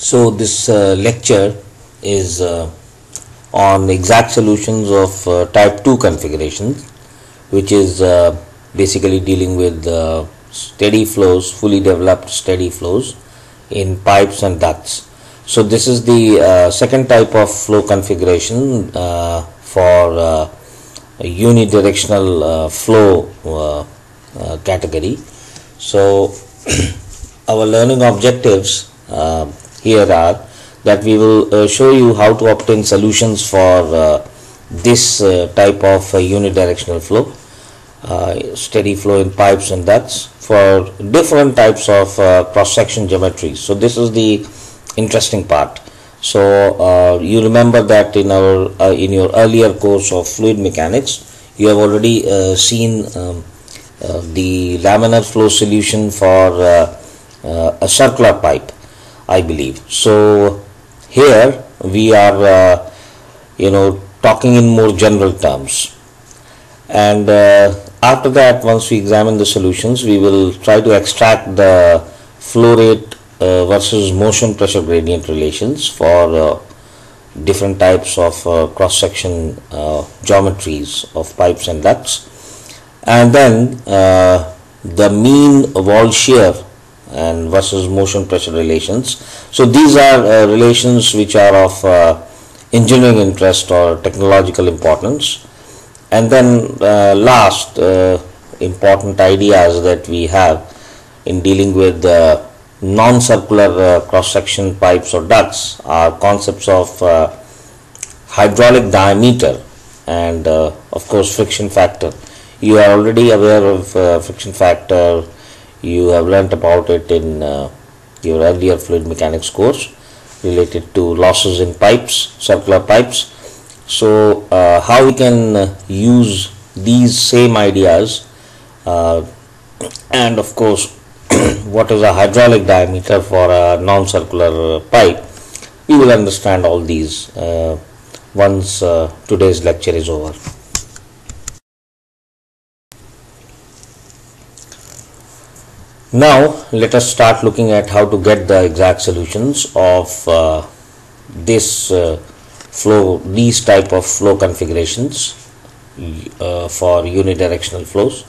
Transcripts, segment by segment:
So this lecture is on exact solutions of type 2 configurations, which is basically dealing with steady flows, fully developed steady flows in pipes and ducts. So this is the second type of flow configuration for a unidirectional flow category. So our learning objectives here are that we will show you how to obtain solutions for this type of unidirectional flow, steady flow in pipes and ducts for different types of cross-section geometry. So this is the interesting part. So you remember that in your earlier course of fluid mechanics, you have already seen the laminar flow solution for a circular pipe, I believe. So here we are talking in more general terms, and after that, once we examine the solutions, we will try to extract the flow rate versus motion pressure gradient relations for different types of cross-section geometries of pipes and ducts, and then the mean wall shear and versus motion pressure relations. So these are relations which are of engineering interest or technological importance. And then last important ideas that we have in dealing with non-circular cross-section pipes or ducts are concepts of hydraulic diameter and of course friction factor. You are already aware of friction factor. You have learnt about it in your earlier fluid mechanics course related to losses in pipes, circular pipes. So how we can use these same ideas and of course what is a hydraulic diameter for a non-circular pipe, we will understand all these once today's lecture is over. Now let us start looking at how to get the exact solutions of these type of flow configurations for unidirectional flows.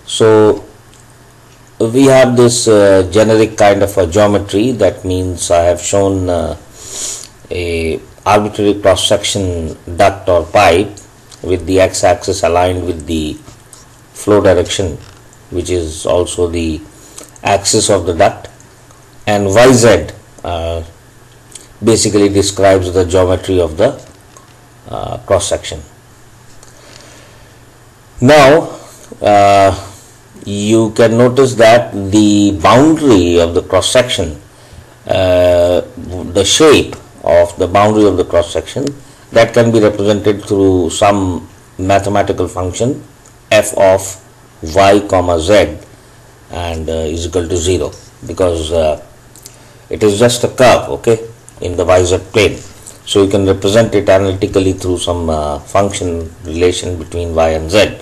So we have this generic kind of a geometry. That means I have shown a arbitrary cross section duct or pipe with the x-axis aligned with the flow direction, which is also the axis of the duct, and YZ basically describes the geometry of the cross section. Now you can notice that the boundary of the cross section, the shape of the boundary of the cross section, that can be represented through some mathematical function f of y comma z and is equal to 0, because it is just a curve, okay, in the YZ plane. So you can represent it analytically through some function relation between y and z.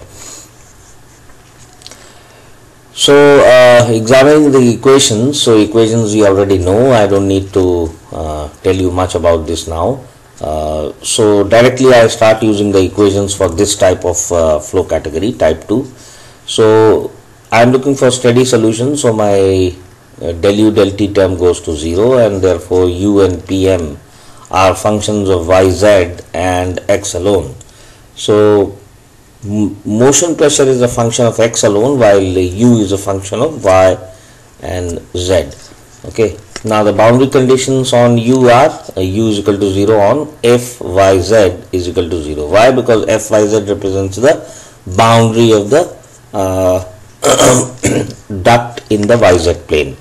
So examining the equations, so equations you already know, I don't need to tell you much about this now. So directly I start using the equations for this type of flow category, type 2. So I am looking for steady solution, so my del u del t term goes to 0, and therefore u and pm are functions of yz and x alone. So motion pressure is a function of x alone, while u is a function of y and z. Okay, now the boundary conditions on u are u is equal to 0 on f yz is equal to 0. Why? Because f yz represents the boundary of the duct in the YZ plane.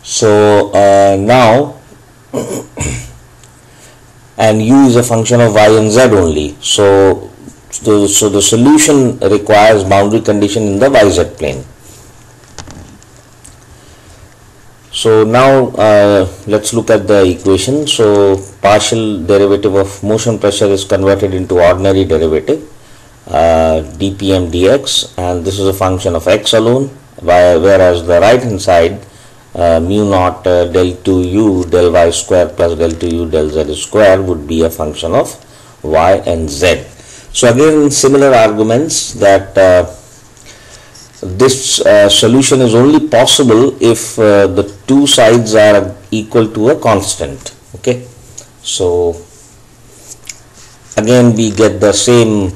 So now and u is a function of y and z only. So the solution requires boundary condition in the YZ plane. So now let's look at the equation. So partial derivative of motion pressure is converted into ordinary derivative, dpm dx, and this is a function of x alone, whereas the right hand side mu naught del 2u del y square plus del 2u del z square would be a function of y and z. So again similar arguments that this solution is only possible if the two sides are equal to a constant. Okay, so again we get the same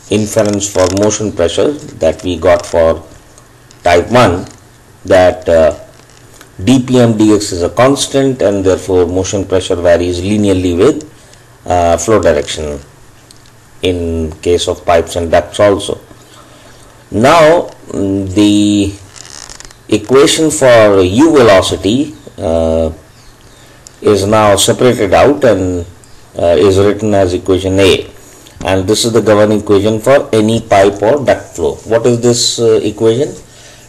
inference for motion pressure that we got for type 1, that dpm dx is a constant and therefore motion pressure varies linearly with flow direction in case of pipes and ducts also. Now the equation for u velocity is now separated out and is written as equation A, and this is the governing equation for any pipe or duct flow. What is this equation?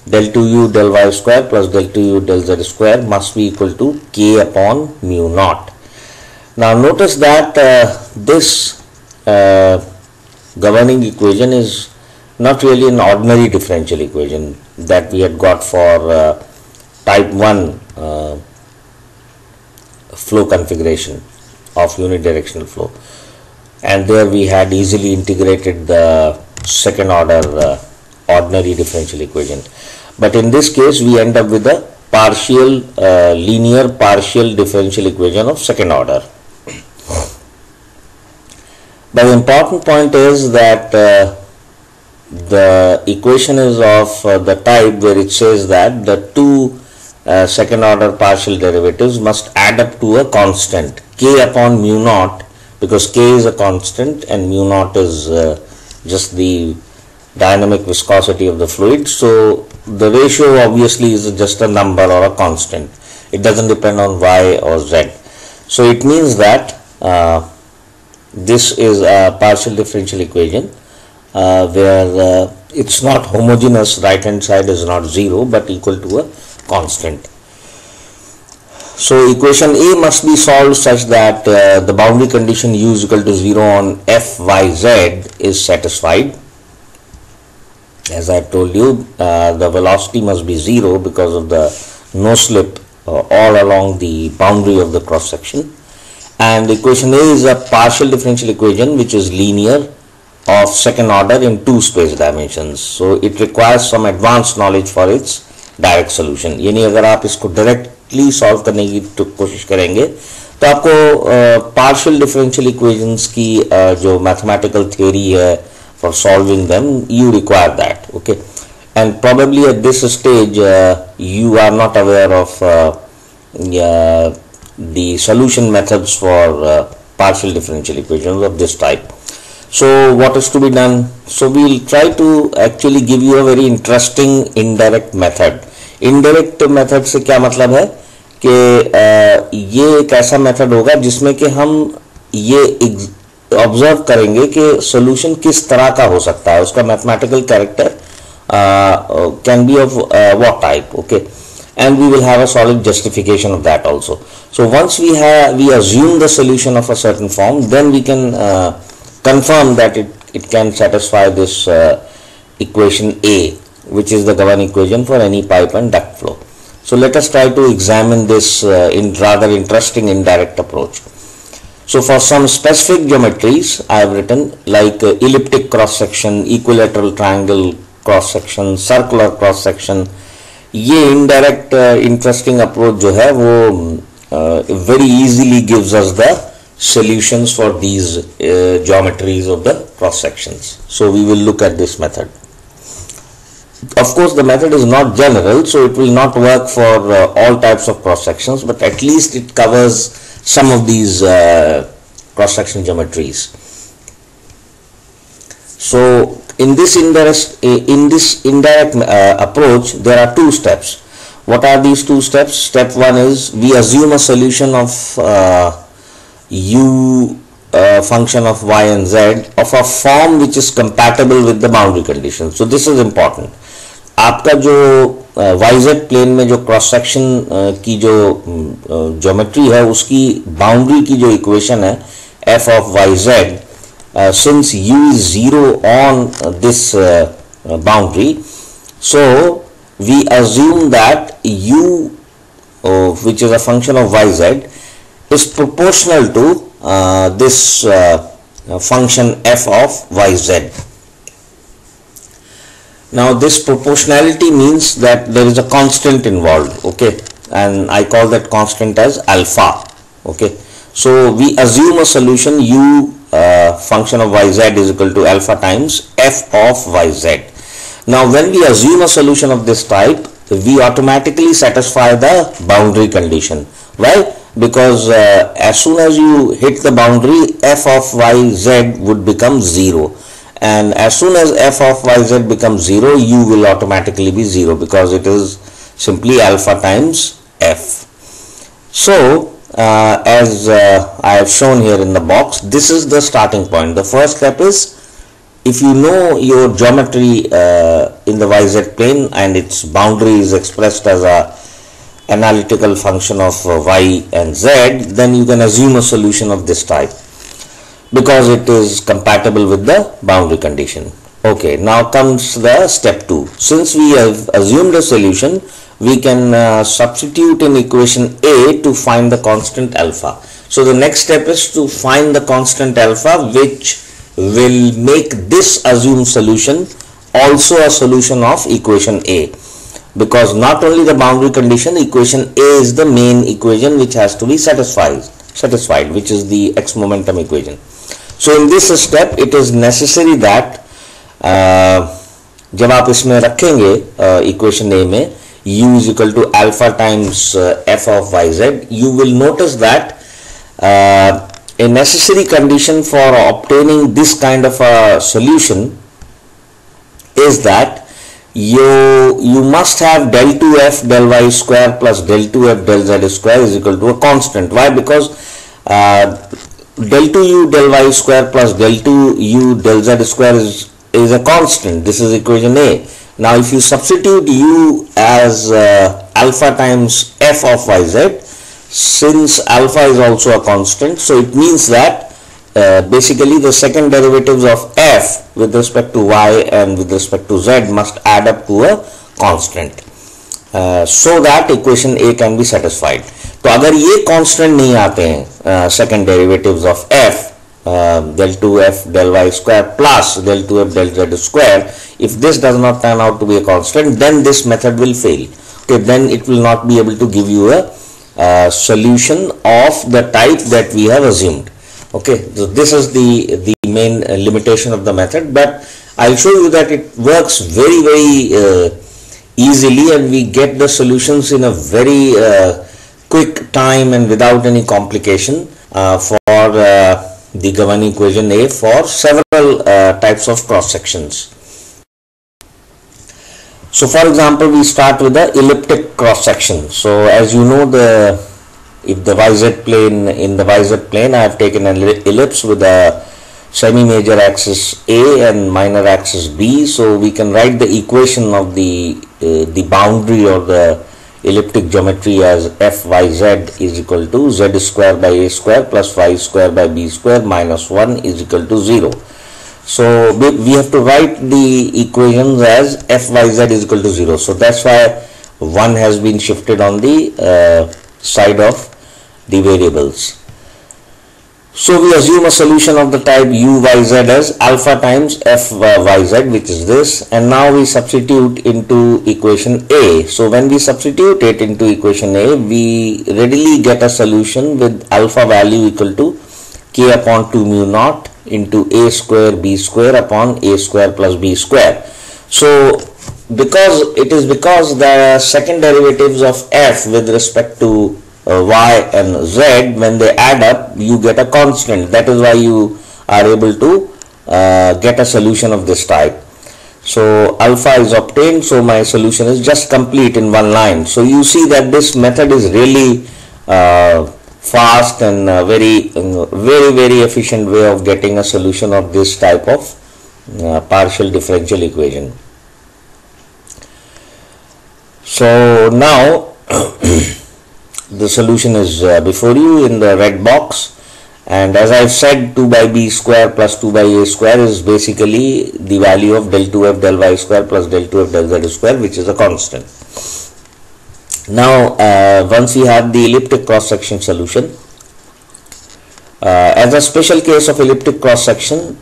Del 2u del y square plus del 2u del z square must be equal to k upon mu naught. Now notice that this governing equation is not really an ordinary differential equation that we had got for type 1 flow configuration of unidirectional flow, and there we had easily integrated the second order ordinary differential equation. But in this case we end up with a partial linear partial differential equation of second order. But the important point is that the equation is of the type where it says that the two second order partial derivatives must add up to a constant k upon mu naught, because k is a constant and mu naught is just the dynamic viscosity of the fluid. So the ratio obviously is just a number or a constant. It doesn't depend on y or z. So it means that this is a partial differential equation where it's not homogeneous, right hand side is not 0 but equal to a constant. So equation A must be solved such that the boundary condition u is equal to 0 on f y z is satisfied. As I told you, the velocity must be 0 because of the no slip all along the boundary of the cross section, and equation A is a partial differential equation which is linear of second order in two space dimensions. So it requires some advanced knowledge for its direct solution. यानी अगर आप इसको directly solve करने की तो कोशिश करेंगे तो आपको पार्शियल डिफरेंशियल इक्वेशंस की जो मैथमेटिकल थ्योरी है for solving them you require that. Okay, and probably at this stage you are not aware of the solution methods for partial differential equations of this type. So what is to be done? So we will try to actually give you a very interesting indirect method. Indirect method से क्या मतलब है कि ये एक ऐसा method होगा जिसमें कि हम ये ऑब्जर्व करेंगे कि सॉल्यूशन किस तरह का हो सकता है, उसका mathematical character can be of what type. Okay, and we will have a solid justification of that also. So once we assume the solution of a certain form, then we can confirm that it can satisfy this equation A, which is the governing equation for any pipe and duct flow. So let us try to examine this in rather interesting indirect approach. So for some specific geometries I have written like elliptic cross section, equilateral triangle cross section, circular cross section. ये indirect interesting approach जो है वो very easily gives us the solutions for these geometries of the cross sections. So we will look at this method. Of course the method is not general, so it will not work for all types of cross sections, but at least it covers some of these cross section geometries. So in this indirect approach there are two steps. What are these two steps? Step one is we assume a solution of u function of y and z of a form which is compatible with the boundary conditions. So this is important. आपका जो yz plane में जो cross section की जो geometry है उसकी boundary की जो इक्वेशन है f of yz, since u is 0 on this boundary, so we assume that u, which is a function of yz, is proportional to this function f of yz. Now this proportionality means that there is a constant involved, okay, and I call that constant as alpha, okay. So we assume a solution u function of yz is equal to alpha times f of yz. Now when we assume a solution of this type, we automatically satisfy the boundary condition. Why? Because as soon as you hit the boundary, f of yz would become 0, and as soon as f of yz becomes 0, u will automatically be 0 because it is simply alpha times f. So as I have shown here in the box, this is the starting point. The first step is, if you know your geometry in the yz plane and its boundary is expressed as a analytical function of y and z, then you can assume a solution of this type because it is compatible with the boundary condition. Okay, now comes the step 2. Since we have assumed a solution, we can substitute in equation A to find the constant alpha. So the next step is to find the constant alpha, which will make this assumed solution also a solution of equation A, because not only the boundary condition, equation A is the main equation which has to be satisfied, which is the x momentum equation. So in this step it is necessary that जब आप इसमें रखेंगे equation A में u is equal to alpha times f of yz, you will notice that a necessary condition for obtaining this kind of a solution is that you must have del 2f del y square plus del 2f del z square is equal to a constant. Why? Because del 2u del y square plus del 2u del z square is a constant. This is equation A. Now if you substitute u as alpha times f of yz, since alpha is also a constant, so it means that basically the second derivatives of f with respect to y and with respect to z must add up to a constant, so that equation A can be satisfied. तो अगर ये constant नहीं आते हैं second derivatives of f, del 2f del y square plus del 2f del z square, if this does not turn out to be a constant, then this method will fail. Okay, then it will not be able to give you a solution of the type that we have assumed. Okay, so this is the main limitation of the method, but I'll show you that it works very easily, and we get the solutions in a very quick time and without any complication for the governing equation A for several types of cross sections. So for example, we start with the elliptic cross section. So as you know, if the yz plane, in the yz plane I have taken an ellipse with a semi-major axis A and minor axis B, so we can write the equation of the boundary or the elliptic geometry as fyz is equal to z square by a square plus y square by b square minus 1 is equal to 0. So we have to write the equations as fyz is equal to 0. So that's why 1 has been shifted on the side of the variables. So we assume a solution of the type uyz as alpha times fyz, which is this, and now we substitute into equation A. So when we substitute it into equation A, we readily get a solution with alpha value equal to k upon 2 mu naught into a square b square upon a square plus b square. So because the second derivatives of f with respect to y and z, when they add up, you get a constant. That is why you are able to get a solution of this type. So alpha is obtained, so my solution is just complete in one line. So you see that this method is really fast and very efficient way of getting a solution of this type of partial differential equation. So now the solution is before you in the red box, And as I've said, 2 by b square plus 2 by a square is basically the value of del 2f del y square plus del 2f del z square, which is a constant. Now, once we have the elliptic cross-section solution, as a special case of elliptic cross-section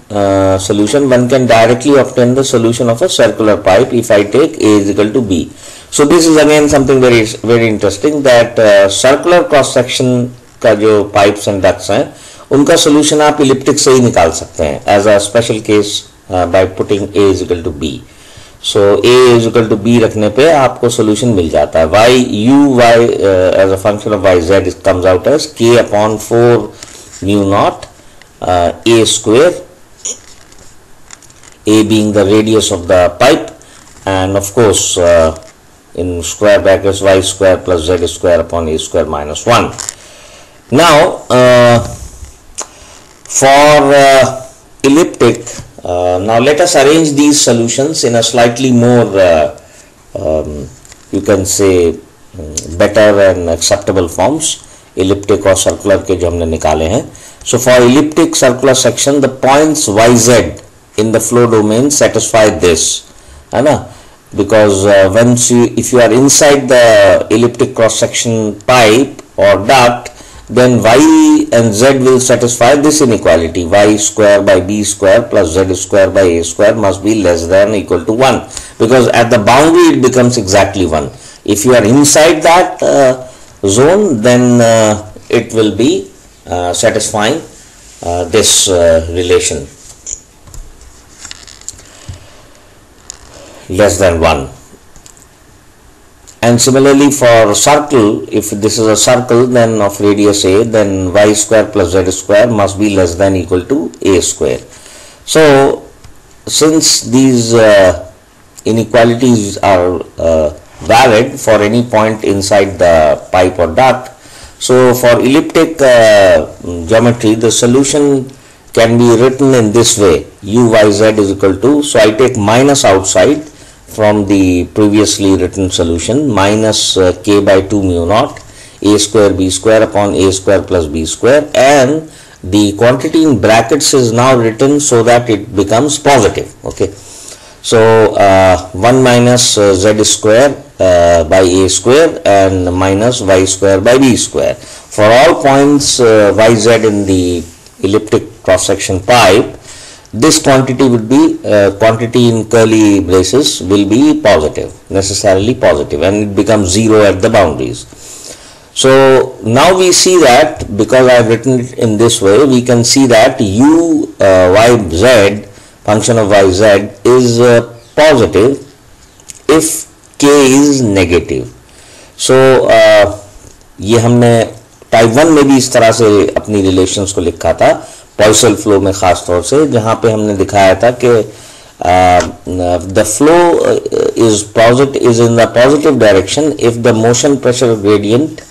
solution, one can directly obtain the solution of a circular pipe if I take A is equal to B. So this is again something very interesting, that circular cross-section का जो pipes and ducts हैं, उनका solution आप elliptic से ही निकाल सकते हैं as a special case by putting A is equal to B. So A is equal to B रखने पे आपको solution मिल जाता है. y as a function of yz, it comes out as k upon 4 mu naught A square, A being the radius of the pipe, and of course in square brackets y square plus z square upon A square minus 1. Now for elliptic, now let us arrange these solutions in a slightly more you can say better and acceptable forms. Elliptic और circular के जो हमने निकाले हैं. So for elliptic circular section, the points yz in the flow domain satisfy this, है ना? Because if you are inside the elliptic cross section pipe or duct, then y and z will satisfy this inequality. Y square by b square plus z square by a square must be less than or equal to 1, because at the boundary it becomes exactly 1. If you are inside that zone, then it will be satisfying this relation, less than 1. And similarly for circle, if this is a circle then of radius a, then y square plus z square must be less than or equal to a square. So since these inequalities are valid for any point inside the pipe or duct, so for elliptic geometry, the solution can be written in this way: u y z is equal to, so I take minus outside from the previously written solution, minus k by 2 mu naught a square b square upon a square plus b square, and the quantity in brackets is now written so that it becomes positive. Okay, so 1 minus z square by a square and minus y square by b square. For all points yz in the elliptic cross section pipe, this quantity would be quantity in curly braces will be positive, necessarily positive, and it becomes 0 at the boundaries. So now we see that, because I have written it in this way, we can see that u yz, function of yz, is positive if k is negative. So ये हमने type 1 में भी इस तरह से अपनी relations को लिखा था, पॉइसल फ्लो में खास तौर से, जहां पे हमने दिखाया था कि the flow is in the positive direction if the motion pressure gradient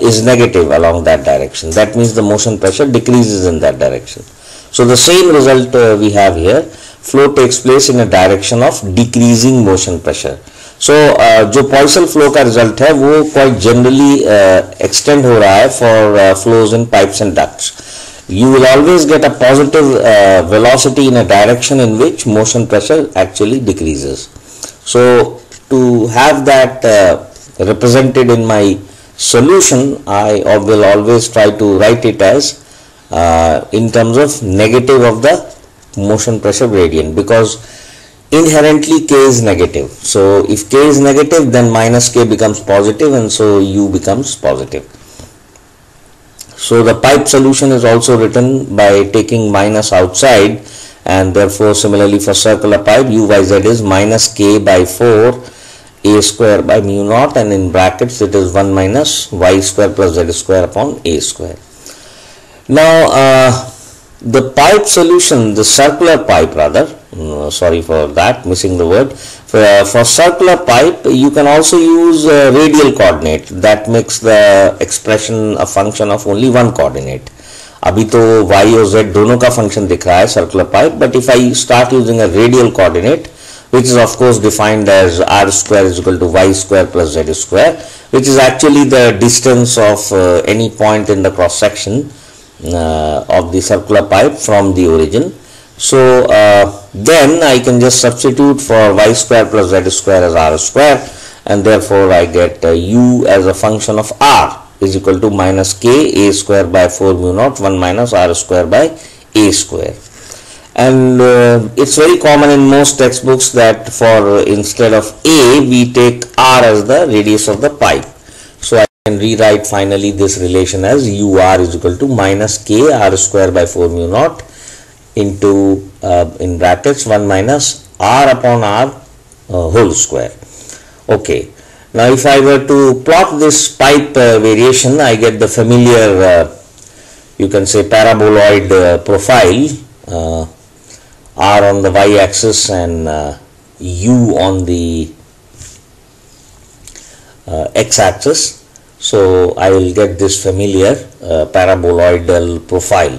is negative along that direction. That means the motion pressure decreases in that direction. So the same result we have here. Flow takes place in a direction of decreasing motion pressure. So जो पॉइसल flow का result है वो quite generally extend हो रहा है for flows in pipes and ducts. You will always get a positive velocity in a direction in which motion pressure actually decreases. So to have that represented in my solution, I will always try to write it as in terms of negative of the motion pressure gradient, because inherently k is negative. So if k is negative, then minus k becomes positive, and so u becomes positive. So the pipe solution is also written by taking minus outside, and therefore similarly for circular pipe, u by z is minus k by 4 a square by mu naught, and in brackets it is 1 minus y square plus z square upon a square. Now the pipe solution, the circular pipe rather, sorry for that, missing the word, for circular pipe you can also use radial coordinate. That makes the expression a function of only one coordinate. अभी तो y और z दोनों का function दिख रहा है circular pipe, but if I start using a radial coordinate, which is of course defined as r square is equal to y square plus z square, which is actually the distance of any point in the cross section of the circular pipe from the origin. So then I can just substitute for y square plus z square as r square, and therefore I get u as a function of r is equal to minus k a square by 4 mu naught 1 minus r square by a square. And it's very common in most textbooks that for instead of a we take r as the radius of the pipe. So I can rewrite finally this relation as ur is equal to minus k r square by 4 mu naught into in brackets 1 minus r upon r whole square. Okay. Now if I were to plot this pipe variation, I get the familiar you can say paraboloid profile, r on the y axis and u on the x axis. So I will get this familiar paraboloidal profile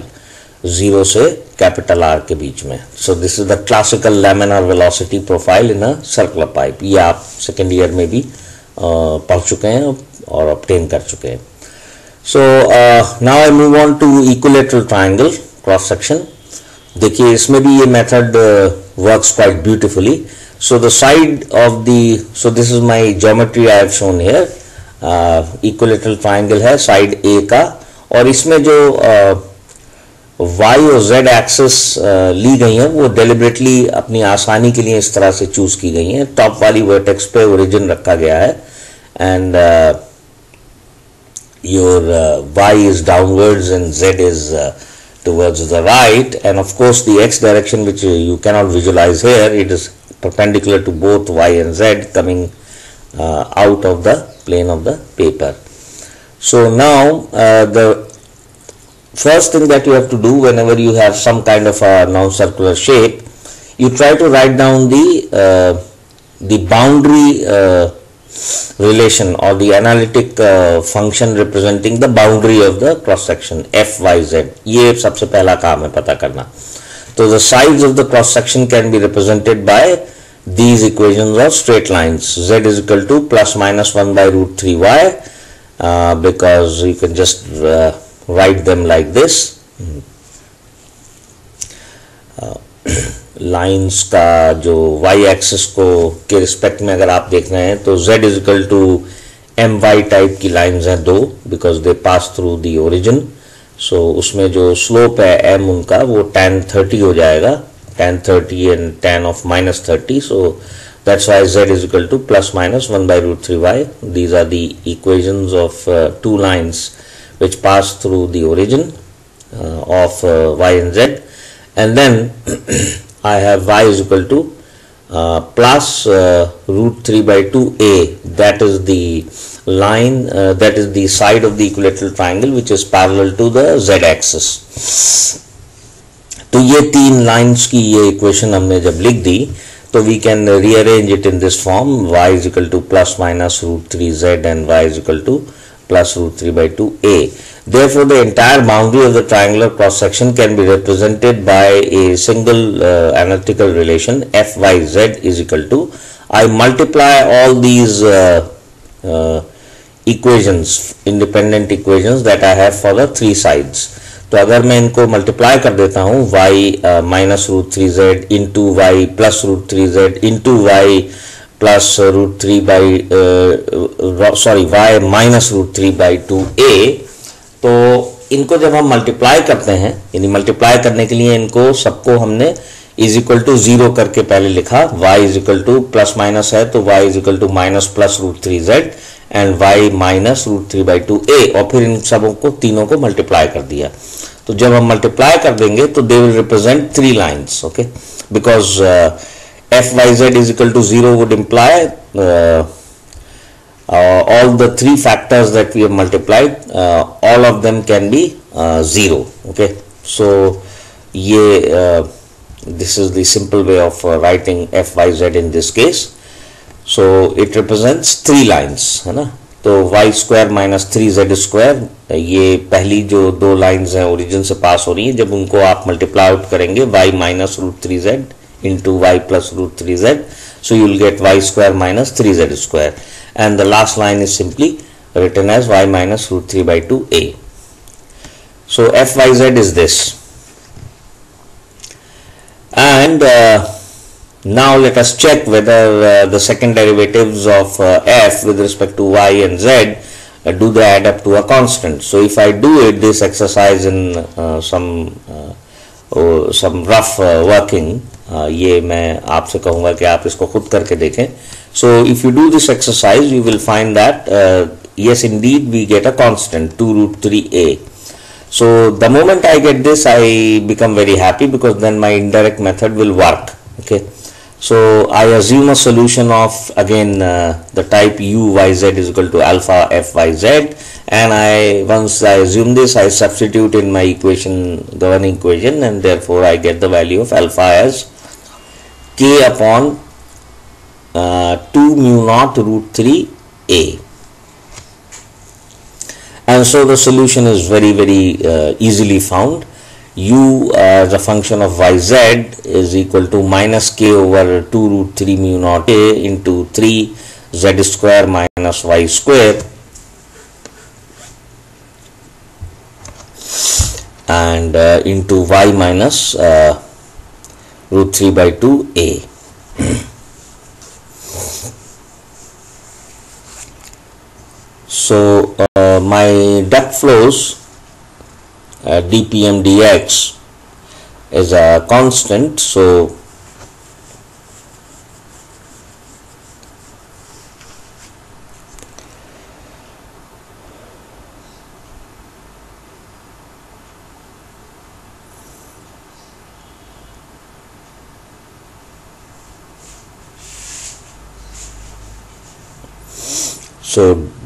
0 से capital R के बीच में. So this is the classical laminar velocity profile in a circular pipe. ये आप second year में भी पढ़ चुके हैं और obtain कर चुके हैं. So now I move on to equilateral triangle cross section. देखिए इसमें भी ये method works quite beautifully. So the side of the, so this is my geometry I have shown here. Equilateral triangle है side A का, और इसमें जो y और z एक्सिस ली गई हैं वो डेलिबरेटली अपनी आसानी के लिए इस तरह से चूज की गई हैं. टॉप वाली वर्टेक्स पे ओरिजिन रखा गया है and your y is downwards and z is towards the right, and of course the x direction, which you cannot visualize here, it is perpendicular to both y and z coming out of the plane of the paper. So now the first thing that you have to do whenever you have some kind of a non-circular shape, you try to write down the boundary relation or the analytic function representing the boundary of the cross section fyz. ये सबसे पहला काम है पता करना. So the sides of the cross section can be represented by these equations of straight lines. Z is equal to plus minus 1 by root 3y, because you can just write them like this. Lines का जो y axis को के respect में अगर आप देख रहे हैं तो z is equal to my type की लाइंस हैं दो, because they pass through the origin. So उसमें जो स्लोप है m उनका वो tan 30 हो जाएगा, tan 30 and tan of minus 30. So that's why z is equal to plus minus 1 by root 3y. These are the equations of two lines which pass through the origin of y and z, and then I have y is equal to plus root 3 by 2a. That is the line, that is the side of the equilateral triangle which is parallel to the z axis. तो ये तीन lines की ये equation हमने जब लिख दी तो we can rearrange it in this form. Y is equal to plus minus root 3z and y is equal to plus root 3 by 2a. Therefore, the entire boundary of the triangular cross section can be represented by a single analytical relation fyz is equal to, I multiply all these equations, independent equations that I have for the three sides. तो अगर मैं इनको multiply कर देता हूँ y minus root 3z into y plus root 3z into y plus root 3 by sorry y minus root 3 by 2a, तो इनको जब हम मल्टीप्लाई करते हैं, यानी मल्टीप्लाई करने के लिए इनको सबको हमने इज इक्वल टू 0 करके पहले लिखा. y is equal to plus minus है तो y is equal to minus plus root 3z and y minus root 3 by 2a, और फिर इन सबों को तीनों को मल्टीप्लाई कर दिया. तो जब हम मल्टीप्लाई कर देंगे तो they will represent three lines. Okay, because fyz is equal to 0 would imply all the three factors that we have multiplied, all of them can be 0. Okay, so ये this is the simple way of writing fyz in this case. So it represents three lines, है ना. तो y square minus 3z square, ये पहली जो दो lines हैं origin से पास हो रही हैं, जब उनको आप मल्टीप्लाई आउट करेंगे y minus root 3z into y plus root 3z, so you will get y square minus 3z square, and the last line is simply written as y minus root 3 by 2a. So fyz is this, and now let us check whether the second derivatives of f with respect to y and z do they add up to a constant. So if I do it, this exercise in some rough working, ये मैं आपसे कहूँगा कि आप इसको खुद करके देखें. So if you do this exercise, you will find that yes, indeed we get a constant 2 root 3a. So the moment I get this, I become very happy, because then my indirect method will work. Okay. So I assume a solution of again the type u yz is equal to alpha f yz, and once I assume this, I substitute in my equation, governing equation, and therefore I get the value of alpha as k upon 2 mu naught root 3 a. And so the solution is very easily found. U as a function of yz is equal to minus k over 2 root 3 mu naught a into 3 z square minus y square, and into y minus root 3 by 2 a. So my duct flows dpm dx is a constant. So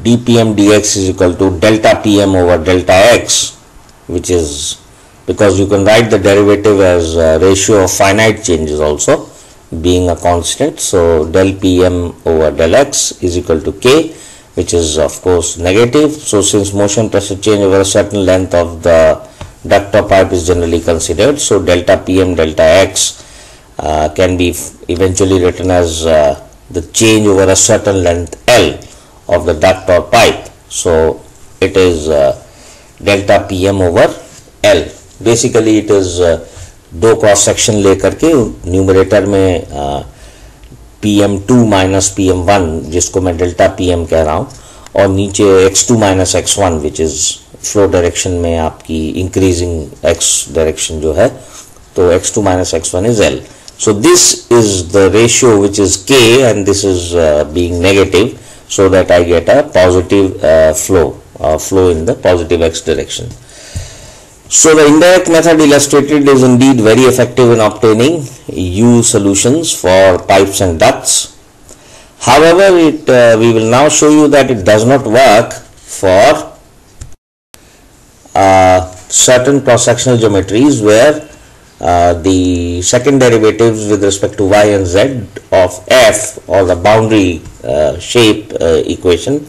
dpm dx is equal to delta pm over delta x, which is, because you can write the derivative as a ratio of finite changes also, being a constant. So del pm over del x is equal to k, which is of course negative. So since motion pressure change over a certain length of the duct or pipe is generally considered, so delta pm delta x can be eventually written as the change over a certain length L of the duct or pipe. So it is delta pm over L. Basically it is दो cross section लेकर के numerator में PM2 minus PM1 जिसको मैं delta PM कह रहा हूँ, और नीचे x2 minus x1 which is flow direction में आपकी इंक्रीजिंग x डायरेक्शन जो है, तो x2 minus x1 is L. So this is the ratio which is K, and this is being negative, so that I get a positive flow in the positive x direction. So the indirect method illustrated is indeed very effective in obtaining U solutions for pipes and ducts. However, we will now show you that it does not work for certain cross-sectional geometries where the second derivatives with respect to y and z of f, or the boundary shape equation,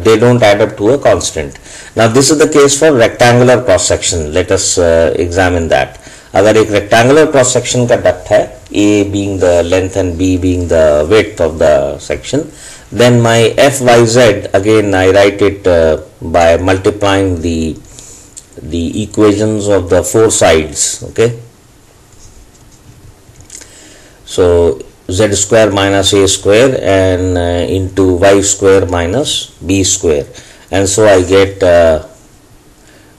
they don't add up to a constant. Now this is the case for rectangular cross section. Let us examine that. अगर एक rectangular cross section का duct है, A being the length and B being the width of the section, then my fyz, again I write it by multiplying the equations of the four sides. Okay, so z square minus a square and into y square minus b square, and so I get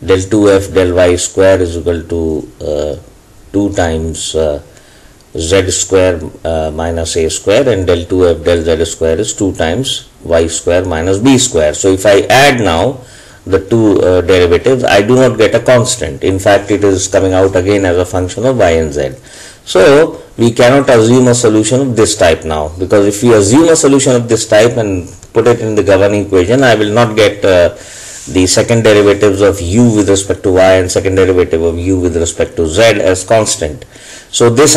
del 2f del y square is equal to 2 times z square minus a square, and del 2f del z square is 2 times y square minus b square. So if I add now the two derivatives, I do not get a constant. In fact, it is coming out again as a function of y and z. So we cannot assume a solution of this type now, because if we assume a solution of this type and put it in the governing equation, I will not get the second derivatives of u with respect to y and second derivative of u with respect to z as constant. So this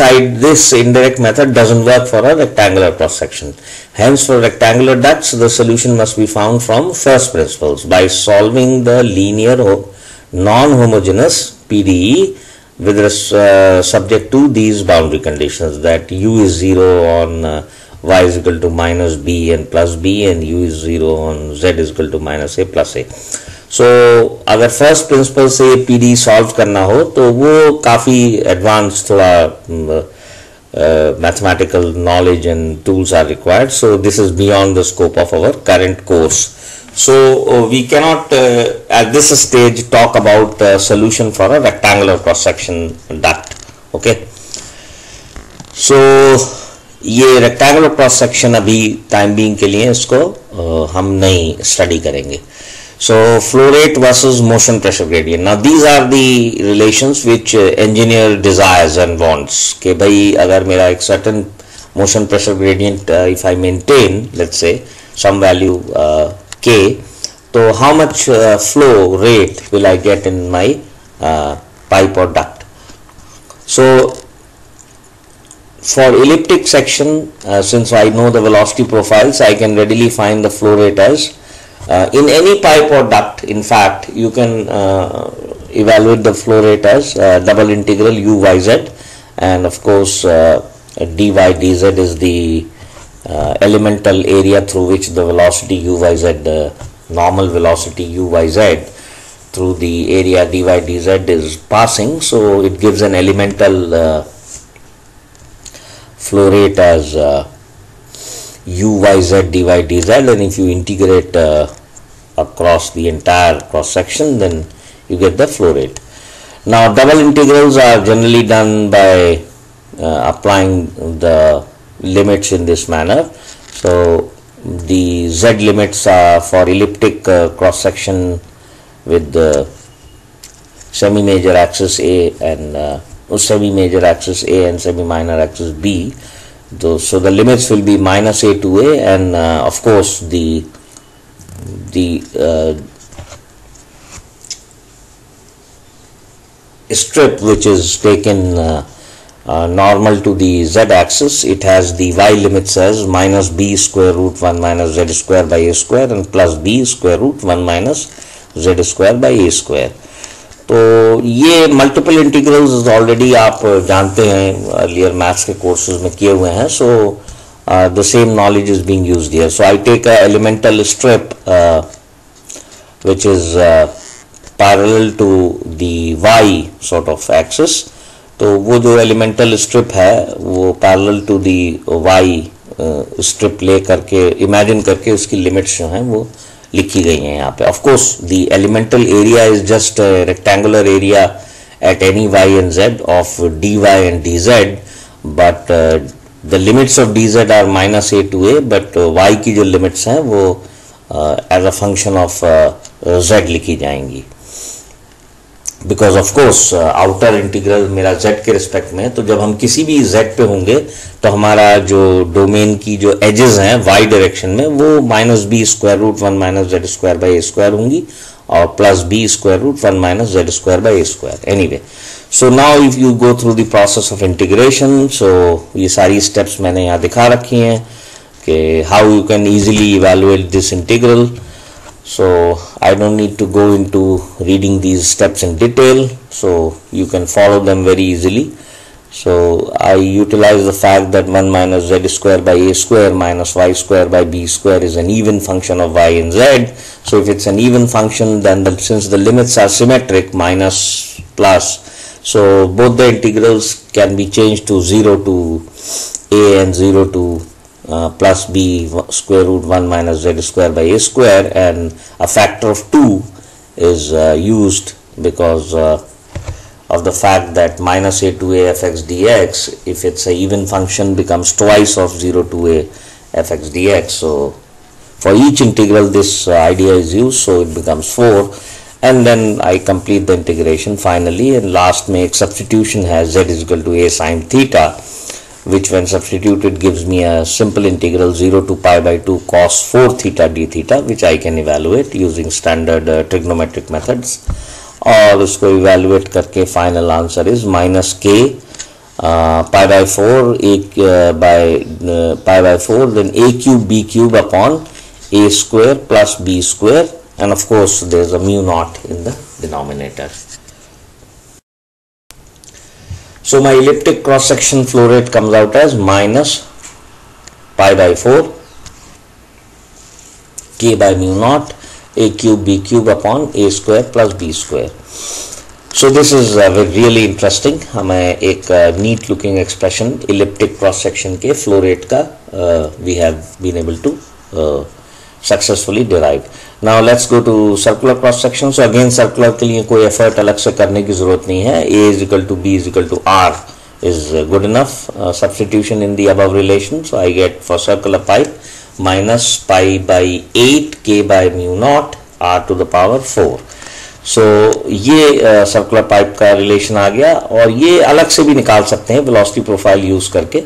indirect method doesn't work for a rectangular cross section. Hence, for rectangular ducts, the solution must be found from first principles by solving the linear non-homogeneous PDE with subject to these boundary conditions, that u is 0 on y is equal to minus b and plus b, and u is 0 on z is equal to minus a plus a. सो अगर first principle से PD solve करना हो तो वो काफ़ी advance थोड़ा mathematical knowledge and tools are required. So this is beyond the scope of our current course. So we cannot at this stage talk about solution for a rectangular cross section duct. Okay. So ये rectangular cross section अभी time being के लिए इसको हम नहीं study करेंगे. So flow rate versus motion pressure gradient. Now these are the relations which engineer desires and wants. कि भाई अगर मेरा एक certain motion pressure gradient if I maintain, let's say some value k, तो how much flow rate will I get in my pipe or duct? So for elliptic section, since I know the velocity profiles, I can readily find the flow rate as in any pipe or duct. In fact, you can evaluate the flow rate as double integral u y z, and of course dy dz is the elemental area through which the velocity u y z, normal velocity u y z through the area dy dz is passing. So it gives an elemental flow rate as u y z dy dz, and if you integrate across the entire cross section, then you get the flow rate. Now double integrals are generally done by applying the limits in this manner. So the z limits are for elliptic cross section with the semi major axis A and semi major axis A and semi minor axis B. So the limits will be minus a to a, and of course the strip which is taken normal to the z axis, it has the y limits as minus b square root 1 minus z square by a square and plus b square root 1 minus z square by a square. तो ये multiple integrals already आप जानते हैं, earlier maths के courses में किए हुए हैं. So the same knowledge is being used here. So I take a elemental strip which is parallel to the y sort of axis. तो वो जो एलिमेंटल स्ट्रिप है वो parallel to the y strip ले करके इमेजिन करके उसकी limits जो हैं वो लिखी गई हैं यहाँ पे. Of course the elemental area is just rectangular area at any y and z of dy and dz, but the limits of dz are minus a to a, but y की जो लिमिट्स हैं वो as a function of z लिखी जाएंगी. Because of course outer integral मेरा z के respect में, तो जब हम किसी भी z पे होंगे तो हमारा जो डोमेन की जो एजेस हैं y डायरेक्शन में वो minus b square root 1 minus z square by a square होंगी और plus b square root 1 minus z square by a square. Anyway, so now if you go through the process of integration, so ये सारी steps मैंने यहाँ दिखा रखी हैं कि how you can easily evaluate this integral. So I don't need to go into reading these steps in detail, so you can follow them very easily. So I utilize the fact that 1 minus z square by a square minus y square by b square is an even function of y and z. So if it's an even function, then since the limits are symmetric, minus plus, so both the integrals can be changed to 0 to a and 0 to plus b square root 1 minus z square by a square, and a factor of 2 is used because of the fact that minus a to a fx dx, if it's a even function, becomes twice of 0 to a fx dx. So for each integral this idea is used, so it becomes 4, and then I complete the integration finally, and last में एक substitution has z is equal to a sin theta, which when substituted gives me a simple integral 0 to pi by 2 cos 4 theta d theta, which I can evaluate using standard trigonometric methods. और उसको evaluate करके final answer is minus k pi by 4 by pi by 4 then a cube b cube upon a square plus b square, and of course there is a mu naught in the denominator. So my elliptic cross section flow rate comes out as minus pi by 4 k by mu naught a cube b cube upon a square plus b square. So this is really interesting. हमें एक neat looking expression elliptic cross section के flow rate का we have been able to successfully derive. Now let's go to circular cross section. So again circular के लिए कोई effort अलग से करने की ज़रूरत नहीं है. A is equal to B is equal to R is good enough substitution in the above relation. So I get for circular pipe minus pi by 8 k by mu naught r to the power 4. So ये circular pipe का relation आ गया और ये अलग से भी निकाल सकते हैं वेलोसिटी प्रोफाइल यूज करके,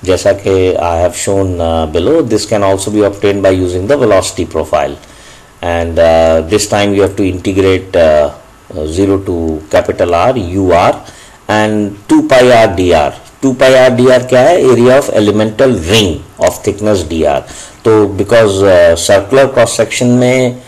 जैसा कि I have shown below. This can also be obtained by using the velocity profile and this time you have to integrate 0 to capital R u r and 2 pi r dr. 2 pi r dr क्या है? Area of elemental ring of thickness dr. तो because circular cross section में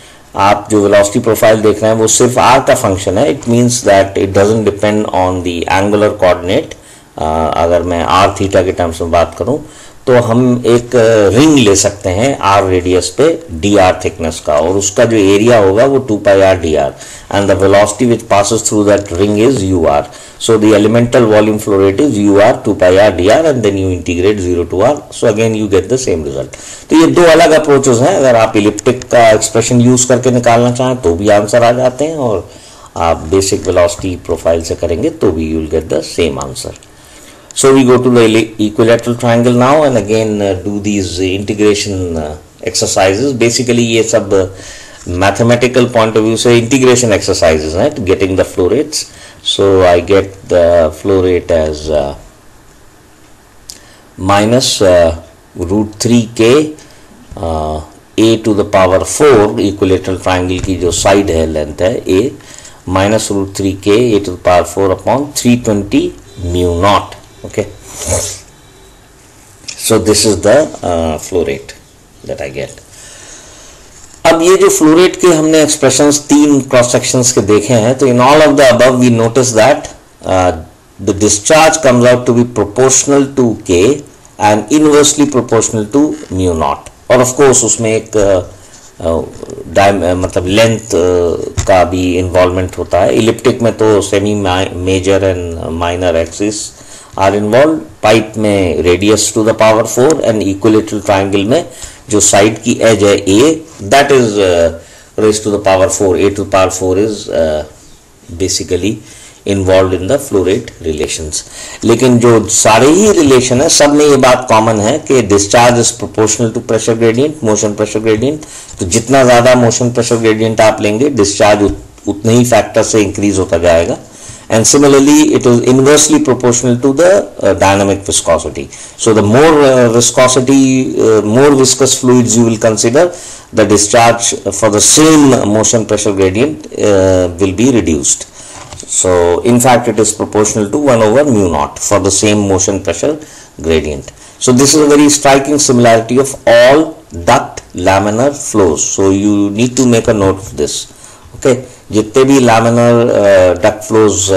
आप जो velocity profile देख रहे हैं वो सिर्फ r का फंक्शन है. It means that it doesn't depend on the angular coordinate. अगर मैं r थीटा के टर्म्स में बात करूं तो हम एक रिंग ले सकते हैं r रेडियस पे dr थिकनेस का, और उसका जो एरिया होगा वो 2 pi r dr and the velocity which passes through that ring is ur. So the elemental volume flow rate is ur 2 pi r dr and then you integrate 0 to r. So again you get the same result. तो ये दो अलग approaches हैं. अगर आप elliptic का expression use करके निकालना चाहें तो भी आंसर आ जाते हैं, और आप बेसिक वेलोसिटी प्रोफाइल से करेंगे तो भी you will get the same answer. So we go to the equilateral triangle now and again do these integration exercises. Basically ये सब mathematical point of view से integration exercises हैं, getting the flow rates. So I get the flow rate as minus root 3k a to the power 4 equilateral triangle की जो side है length है a minus root 3k a to the power 4 upon 320 mu naught. Okay, so this is the flow rate that I get. अब ये जो flow rate के हमने expressions तीन cross sections के देखे हैं, तो in all of the above we notice that the discharge comes out to be proportional to k and inversely proportional to mu naught. और of course उसमें एक मतलब लेंथ का भी इन्वॉल्वमेंट होता है. इलिप्टिक में तो semi major and minor axis are involve. Pipe में radius to the power 4 and equilateral triangle में जो साइड की एज है a that is raise to the power 4. A to the power 4 is basically involve in the flow rate relations. लेकिन जो सारे ही relation है सब में ये बात कॉमन है कि discharge is proportional to pressure gradient, motion pressure gradient. तो जितना ज्यादा मोशन प्रेशर ग्रेडियंट आप लेंगे डिस्चार्ज उतने ही फैक्टर से इंक्रीज होता जाएगा. And similarly it is inversely proportional to the dynamic viscosity. So the more more viscous fluids you will consider, the discharge for the same motion pressure gradient will be reduced. So in fact it is proportional to 1 over mu naught for the same motion pressure gradient. So this is a very striking similarity of all duct laminar flows. So you need to make a note of this. Okay, जितने भी laminar duct flows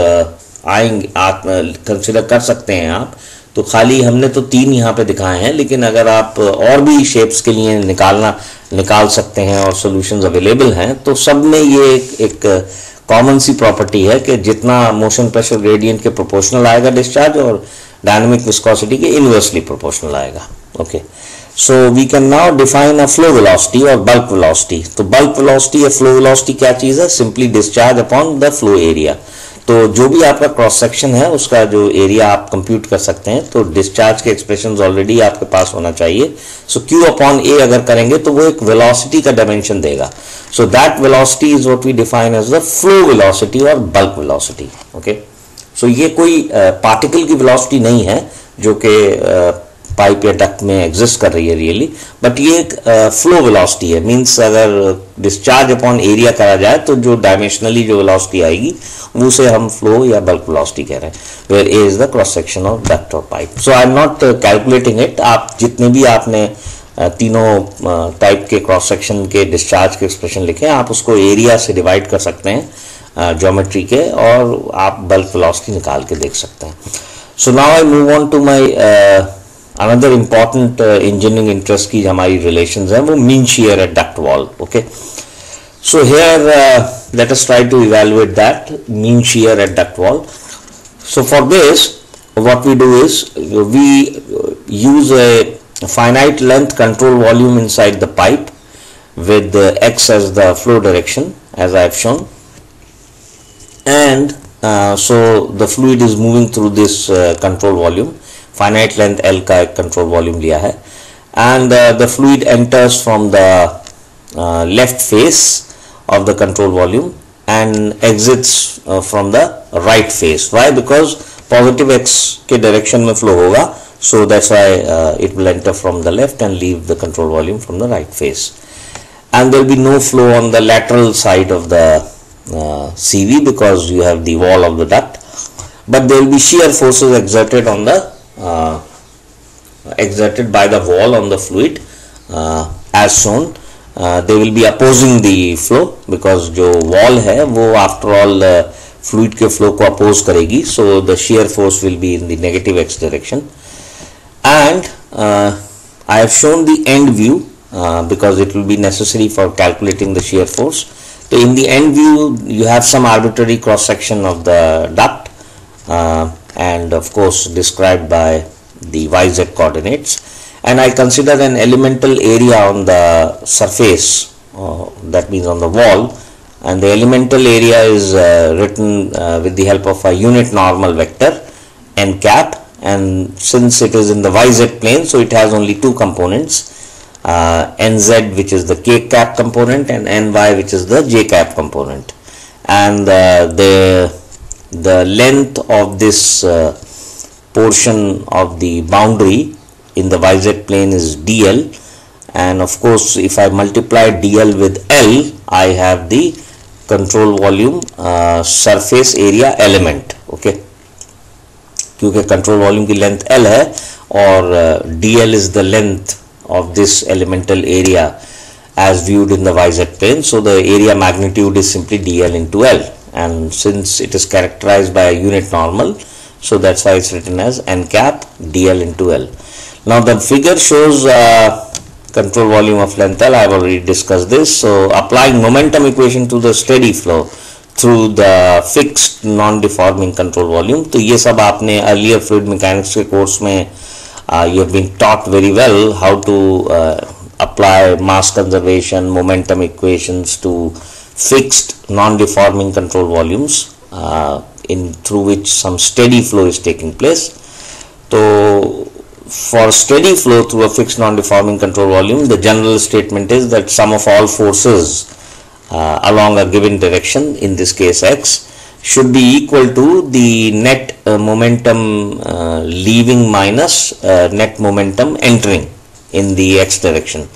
आएंगे आप consider कर सकते हैं आप. तो खाली हमने तो तीन यहाँ पे दिखाए हैं, लेकिन अगर आप और भी शेप्स के लिए निकाल सकते हैं और सॉल्यूशंस अवेलेबल हैं, तो सब में ये एक कॉमन सी प्रॉपर्टी है कि जितना मोशन प्रेशर ग्रेडियंट के प्रोपोर्शनल आएगा डिस्चार्ज, और डायनामिक विस्कोसिटी के इनवर्सली प्रोपोर्शनल आएगा. Okay, so we can now define a flow velocity or bulk velocity. तो bulk velocity या flow velocity क्या चीज है? Simply discharge upon the flow area. तो जो भी आपका क्रॉस सेक्शन है उसका जो एरिया आप कंप्यूट कर सकते हैं. तो डिस्चार्ज के एक्सप्रेशंस ऑलरेडी आपके पास होना चाहिए. सो Q अपॉन A अगर करेंगे तो वो एक वेलोसिटी का डायमेंशन देगा. So that velocity is what we define as the flow velocity और बल्क वेलोसिटी. ओके, सो ये कोई पार्टिकल की वेलोसिटी नहीं है जो कि पाइप या डक्ट में एग्जिस्ट कर रही है रियली, बट ये एक फ्लो वेलोसिटी है. मींस अगर डिस्चार्ज अपॉन एरिया करा जाए तो जो डायमेंशनली जो वेलोसिटी आएगी वो से हम फ्लो या बल्क वेलोसिटी कह रहे हैं, where a is the cross section of duct और pipe. So I am not calculating it. आप जितने भी आपने तीनों टाइप के क्रॉस सेक्शन के डिस्चार्ज के एक्सप्रेशन लिखे आप उसको एरिया से डिवाइड कर सकते हैं ज्योमेट्री के, और आप बल्क वेलोसिटी निकाल के देख सकते हैं. So now I move on to my another important engineering interest की हमारी रिलेशंस हैं, वो mean shear at duct wall. Okay, So here let us try to evaluate that mean shear at duct wall. So for this, what we do is we use a finite length control volume inside the pipe with x as the flow direction, as I have shown, and so the fluid is moving through this control volume. Finite length L का एक control volume लिया है, and the fluid enters from the left face of the control volume and exits from the right face. Why? Because positive x के direction में flow होगा, so that's why it will enter from the left and leave the control volume from the right face. And there will be no flow on the lateral side of the CV because you have the wall of the duct, but there will be shear forces exerted on the exerted by the wall on the fluid as shown. They will be opposing the flow because जो wall है वो after all fluid के flow को oppose करेगी, so the shear force will be in the negative x direction. And I have shown the end view because it will be necessary for calculating the shear force. So in the end view you have some arbitrary cross section of the duct and of course described by the yz coordinates, and I consider an elemental area on the surface, that means on the wall, and the elemental area is written with the help of a unit normal vector n cap, and since it is in the yz plane, so it has only two components, nz which is the k cap component and ny which is the j cap component, and the length of this portion of the boundary in the yz plane is dl, and of course if I multiply dl with L, I have the control volume surface area element. Okay, क्योंकि control volume की length L है और dl is the length of this elemental area as viewed in the yz plane, so the area magnitude is simply dl into L, and since it is characterized by a unit normal, so that's why it's written as n cap dl into L. Now the figure shows control volume of length L. I have already discussed this. So applying momentum equation to the steady flow through the fixed non-deforming control volume. तो ये सब आपने earlier fluid mechanics के course में you have been taught very well how to apply mass conservation momentum equations to fixed non-deforming control volumes through which some steady flow is taking place. So for steady flow through a fixed non-deforming control volume, the general statement is that sum of all forces along a given direction, in this case x, should be equal to the net momentum leaving minus net momentum entering in the x direction,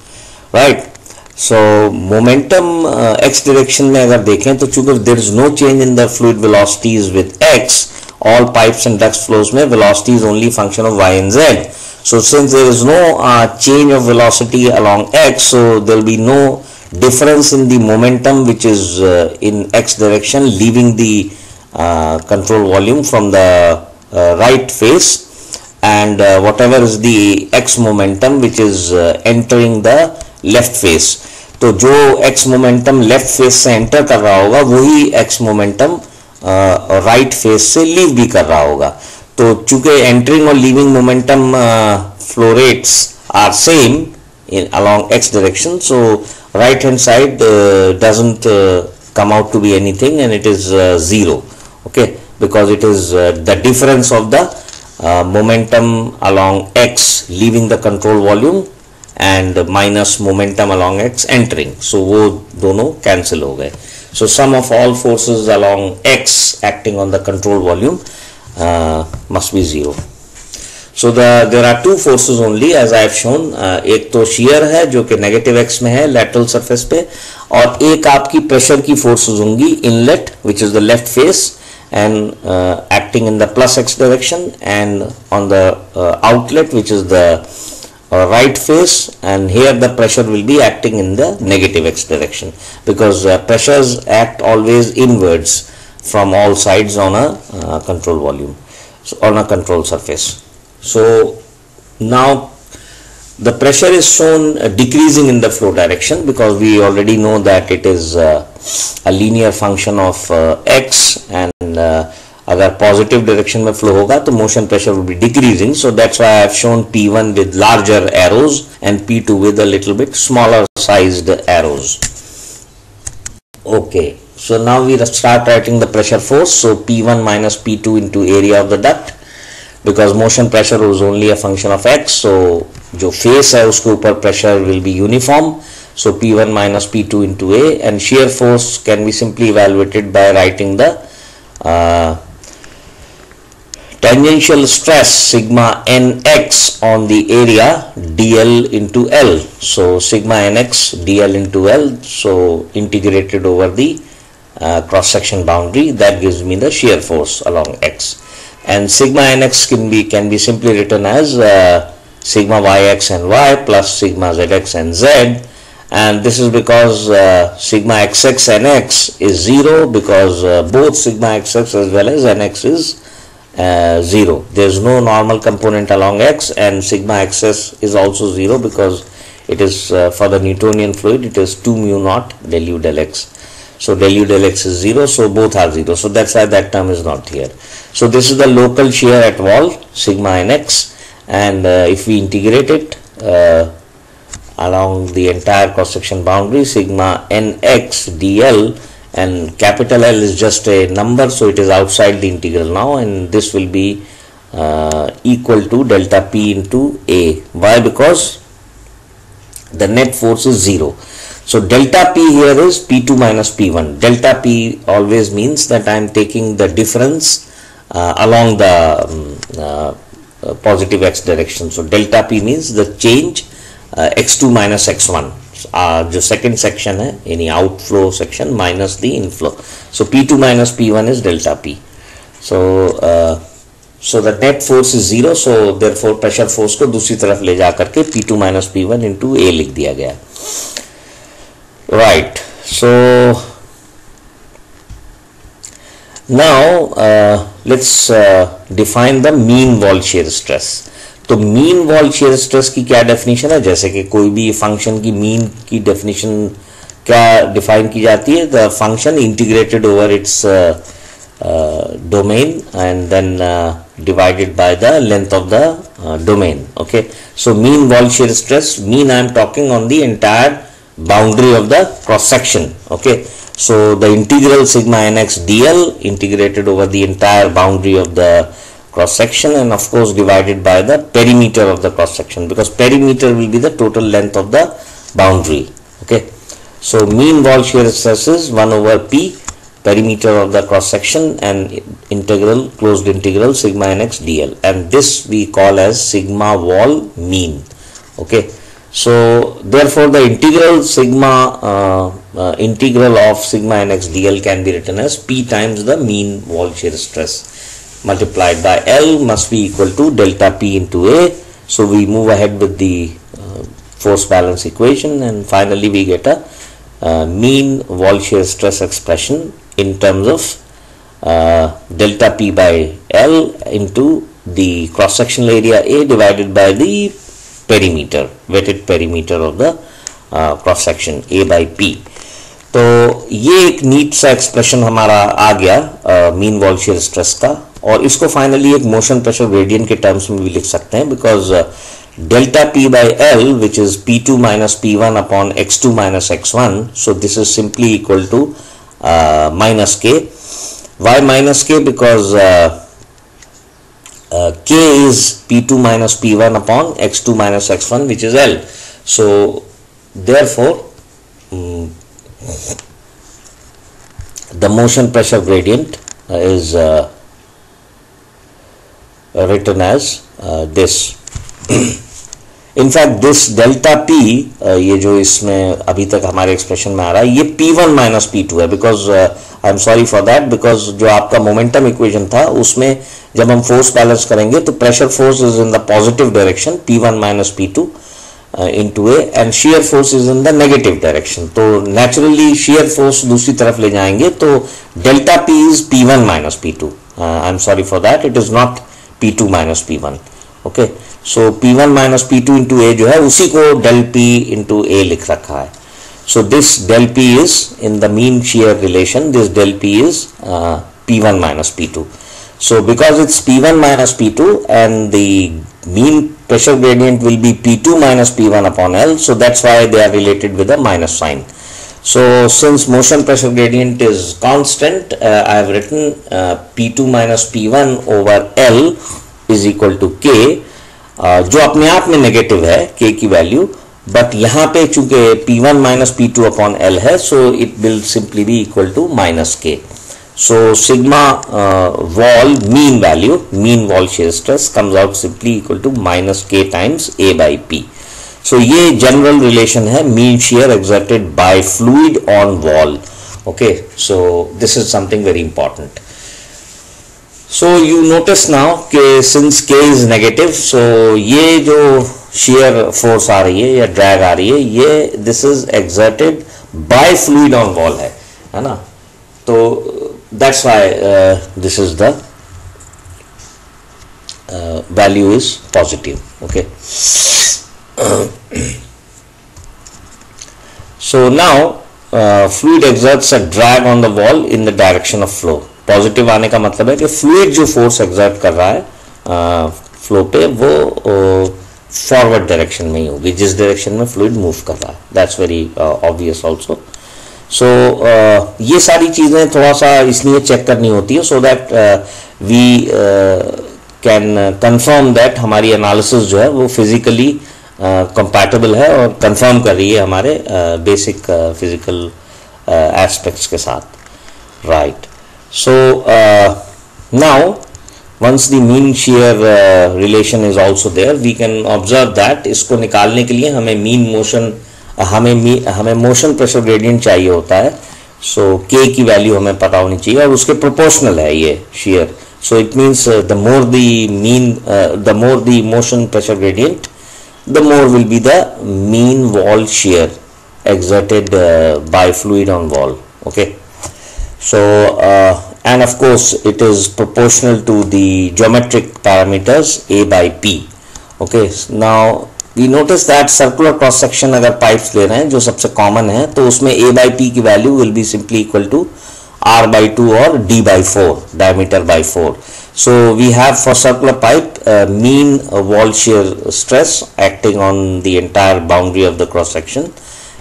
right? So momentum x direction में अगर देखें तो चूंकि there is no change in the fluid velocities with x, all pipes and duct flows में velocity is only function of y and z. So since there is no change of velocity along x, so there will be no difference in the momentum which is in x direction leaving the control volume from the right face, and whatever is the x momentum which is entering the left face. तो जो x momentum left face से enter कर रहा होगा वही x momentum right face से leave भी कर रहा होगा. तो चूंकि entering और leaving momentum flow rates are same along x direction, so right hand side doesn't come out to be anything and it is 0. Okay, because it is the difference of the momentum along x leaving the control volume and minus momentum along x entering, so वो दोनों cancel हो गए. So sum of all forces along x acting on the control volume must be 0. So there are two forces only as I have shown. एक तो shear है जो कि negative x में है lateral surface पे, और एक आपकी pressure की forces होंगी inlet which is the left face and acting in the plus x direction, and on the outlet which is the right face, and here the pressure will be acting in the negative x direction because pressures act always inwards from all sides on a control volume, so on a control surface. So now the pressure is shown decreasing in the flow direction, because we already know that it is a linear function of x, and अगर positive direction में flow होगा तो motion pressure will be decreasing. So that's why I have shown P1 with larger arrows and P2 with a little bit smaller sized arrows. Okay, so now we start writing the pressure force. So P1 minus P2 into area of the duct, because motion pressure is only a function of x, so जो face है उसके ऊपर pressure will be uniform. So P1 minus P2 into A, and shear force can be simply evaluated by writing the tangential stress sigma nx on the area dl into L. So sigma nx dl into L, so integrated over the cross section boundary, that gives me the shear force along x. And sigma nx can be simply written as sigma yx and y plus sigma zx and z, and this is because sigma xx and x is 0, because both sigma xx as well as nx is 0. There is no normal component along x, and sigma xs is also 0 because it is for the Newtonian fluid it is 2 mu naught del u del x. So del u del x is 0, so both are 0. So that's why that term is not here. So this is the local shear at wall, sigma nx, and if we integrate it along the entire cross section boundary, sigma nx dl, and capital L is just a number, so it is outside the integral now, and this will be equal to delta P into A. Why? Because the net force is 0. So delta P here is P2 minus P1. Delta P always means that I am taking the difference along the positive x direction. So delta P means the change x2 minus x1. जो second section है, any outflow section minus the inflow. So P2 minus P1 is delta P. So so the net force is 0. So therefore pressure force को दूसरी तरफ ले जा करके P2 minus P1 into A लिख दिया गया. Right. So now let's define the mean wall shear stress. तो मीन वॉल शेयर स्ट्रेस की क्या डेफिनेशन है? जैसे कि कोई भी फंक्शन की मीन की डेफिनेशन क्या डिफाइन की जाती है? The function integrated over its domain and then divided by the length of the domain. Okay, so mean wall shear stress, mean I am talking on the entire boundary of the cross section. Okay, so the integral sigma nx dl integrated over the entire boundary of the cross section, and of course divided by the perimeter of the cross section, because perimeter will be the total length of the boundary. Okay, so mean wall shear stress is 1 over p perimeter of the cross section and integral closed integral sigma nx dl, and this we call as sigma wall mean. Okay, so therefore the integral sigma integral of sigma nx dl can be written as p times the mean wall shear stress multiplied by L must be equal to delta P into A. So we move ahead with the force balance equation, and finally we get a mean wall shear stress expression in terms of delta P by L into the cross sectional area A divided by the perimeter, wetted perimeter of the cross section A by P. तो ये एक NEET सा expression हमारा आ गया mean wall shear stress का, और इसको finally एक मोशन प्रेशर ग्रेडियंट के टर्म्स में भी लिख सकते हैं, because delta P by L which is P2 minus P1 upon x2 minus x1, so this is simply equal to minus k. Y minus k? Because k is P2 minus P1 upon x2 minus x1 which is L. So therefore the motion pressure gradient is written as this. In fact this delta P ये जो इसमें अभी तक हमारे expression में आ रहा है ये P1 minus P2 है, because I am sorry for that, because जो आपका मोमेंटम इक्वेशन था उसमें जब हम फोर्स बैलेंस करेंगे तो pressure force is in the positive direction P1 minus P2 into A, and shear force is in the negative direction. तो naturally shear force दूसरी तरफ ले जाएंगे तो delta P is P1 minus P2. I'm sorry for that, it is not P2 minus P1. Okay, so P1 minus P2 into ए जो है उसी को del P इंटू ए लिख रखा है. So this del P is in the mean shear relation. This del P is P1 minus P2. So because it's P1 minus P2 and the mean pressure gradient will be P2 minus P1 upon L. So that's why they are related with a minus sign. So since motion pressure gradient is constant, I have written P2 minus P1 over L is equal to K, जो अपने आप में negative है K की value, but यहाँ पे चूंकि P1 minus P2 upon L है, so it will simply be equal to minus K. So sigma wall mean value, mean wall shear stress comes out simply equal to minus K times A by P. So ये general relation है mean shear exerted by fluid on wall. Okay, so this is something very important. So you notice now कि since K is negative, so ये जो shear force आ रही है या drag आ रही है, ये this is exerted by fluid on wall है ना. तो that's why this is the value is positive. Okay. So now fluid exerts a drag on the wall in the direction of flow. Positive आने का मतलब है कि fluid जो force exert कर रहा है फ्लो पे वो फॉरवर्ड डायरेक्शन में ही होगी जिस डायरेक्शन में फ्लूइड मूव कर रहा है. That's very obvious also. So ये सारी चीजें थोड़ा सा इसलिए चेक करनी होती है so that we can confirm that हमारी एनालिसिस जो है वो फिजिकली कंपैटिबल है और कंफर्म कर रही है हमारे बेसिक फिजिकल एस्पेक्ट्स के साथ. Right. So now once the mean shear relation is also there, we can observe that इसको निकालने के लिए हमें mean motion हमें motion pressure gradient चाहिए होता है. So K की वैल्यू हमें पता होनी चाहिए और उसके proportional है ये shear. So it means the more the motion pressure gradient, the more will be the mean wall shear exerted by fluid on wall. Okay. So and of course it is proportional to the geometric parameters A by P. Okay. Now we notice that circular cross section अगर pipes ले रहे हैं जो सबसे common है तो उसमें A by P की value will be simply equal to R by 2 or D by 4, diameter by 4. So we have for circular pipe mean wall shear stress acting on the entire boundary of the cross section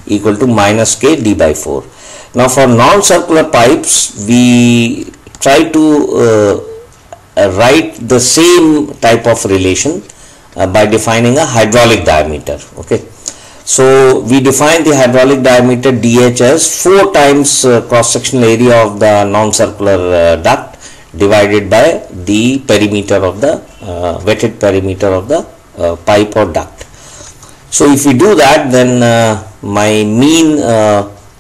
equal to minus K D by 4. Now for non-circular pipes we try to write the same type of relation by defining a hydraulic diameter. Okay. So we define the hydraulic diameter DH as 4 times cross-sectional area of the non-circular duct divided by the perimeter of the wetted perimeter of the pipe or duct. So if we do that, then my mean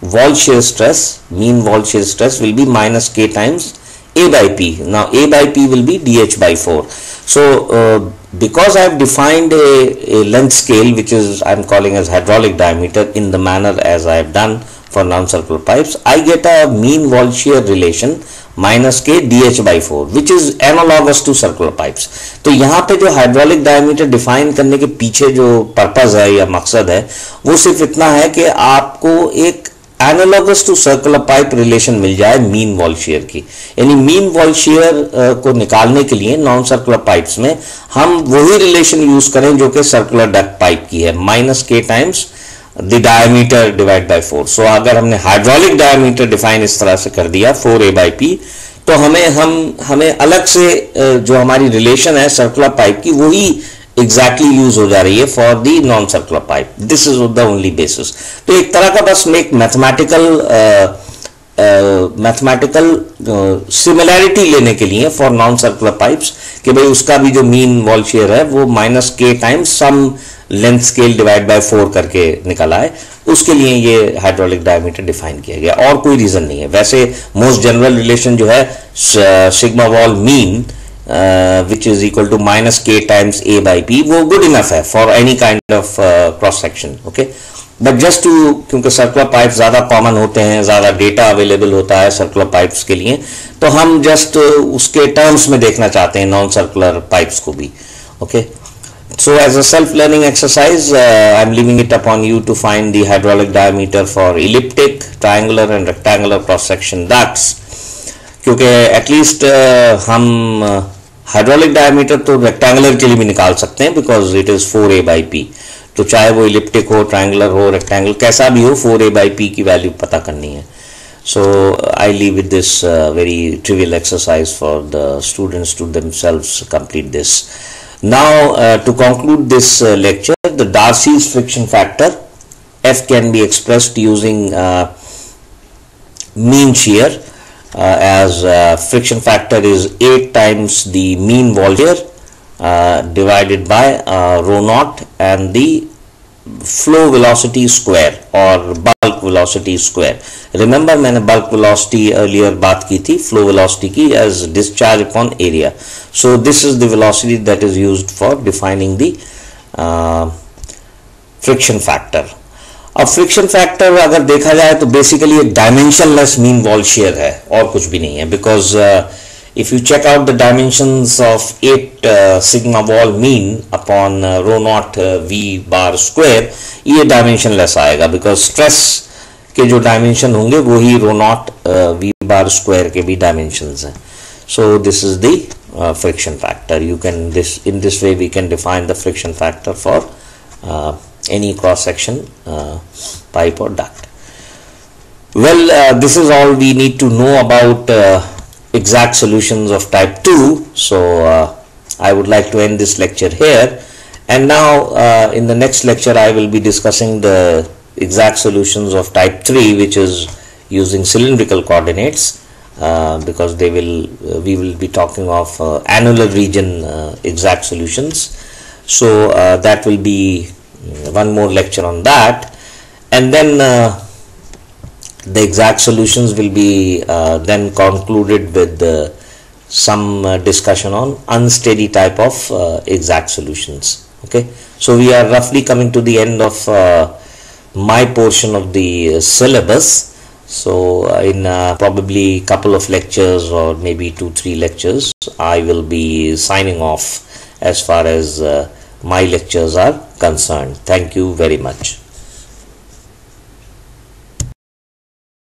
wall shear stress will be minus K times A by P. Now A by P will be DH by 4. So because I have defined a length scale which is I am calling as hydraulic diameter in the manner as I have done for non-circular pipes, I get a mean wall shear relation minus K DH by 4 which is analogous to circular pipes. तो यहाँ पे जो hydraulic diameter define करने के पीछे जो purpose है या मकसद है वो सिर्फ इतना है कि आपको एक analogous to circular pipe relation मिल जाए मीन वॉल शेयर की. यानी मीन वॉल शेयर को निकालने के लिए नॉन सर्कुलर पाइप्स में हम वही रिलेशन यूज करें जो कि सर्कुलर डक्ट पाइप की है, minus k times the diameter divide by 4. सो अगर हमने हाइड्रोलिक डायमीटर डिफाइन इस तरह से कर दिया 4a/p तो हमें अलग से जो हमारी रिलेशन है सर्कुलर पाइप की वही एग्जैक्टली यूज हो जा रही है for the non circular pipe. This is the only basis. तो एक तरह का बस एक मैथमेटिकल सिमिलैरिटी लेने के लिए फॉर नॉन सर्कुलर पाइप्स कि भाई उसका भी जो मीन वॉल शेयर है वो minus k times some length scale divide by 4 करके निकला है, उसके लिए ये हाइड्रोलिक डायमीटर डिफाइन किया गया और कोई रीजन नहीं है. वैसे मोस्ट जनरल रिलेशन जो है sigma wall mean which is equal to minus K times A by P वो good enough है for any kind of cross section. Okay, but just to क्योंकि सर्कुलर पाइप ज़्यादा common होते हैं, ज़्यादा data available होता है सर्कुलर पाइप्स के लिए, तो हम जस्ट उसके टर्म्स में देखना चाहते हैं नॉन सर्कुलर पाइप्स को भी. Okay, So as a self-learning exercise, I am leaving it upon you to find the hydraulic diameter for elliptic, triangular and rectangular cross-section ducts. क्योंकि एटलीस्ट हम हाइड्रोलिक डायमीटर तो rectangular के लिए भी निकाल सकते हैं, बिकॉज इट इज 4a/p. तो चाहे वो इलिप्टिक हो, ट्रायंगुलर हो, रेक्टेंगुलर, कैसा भी हो, 4a/p की वैल्यू पता करनी है. So I leave with this very trivial exercise for the students to themselves complete this. Now to conclude this lecture, the Darcy's friction factor F can be expressed using mean shear, as friction factor is 8 times the mean wall shear divided by rho naught and the flow velocity square or bulk velocity square. Remember मैंने bulk velocity earlier बात की थी, flow velocity की, as discharge upon area. So this is the velocity that is used for defining the friction factor. अब friction factor अगर देखा जाए तो बेसिकली एक डायमेंशनलेस मीन वॉल शेयर है और कुछ भी नहीं है, because if you check out the dimensions of 8 sigma wall mean upon rho naught v bar square, ये dimensionless आएगा, because stress के जो dimension होंगे वो ही rho naught v bar square के भी dimensions हैं. So this is the friction factor. You can in this way we can define the friction factor for any cross section pipe or duct. Well, this is all we need to know about exact solutions of type 2. So I would like to end this lecture here, and now in the next lecture I will be discussing the exact solutions of type 3, which is using cylindrical coordinates, because we will be talking of annular region exact solutions. So that will be one more lecture on that, and then the exact solutions will be then concluded with some discussion on unsteady type of exact solutions. Okay, so we are roughly coming to the end of my portion of the syllabus. So in probably couple of lectures or maybe 2-3 lectures, I will be signing off as far as my lectures are concerned. Thank you very much.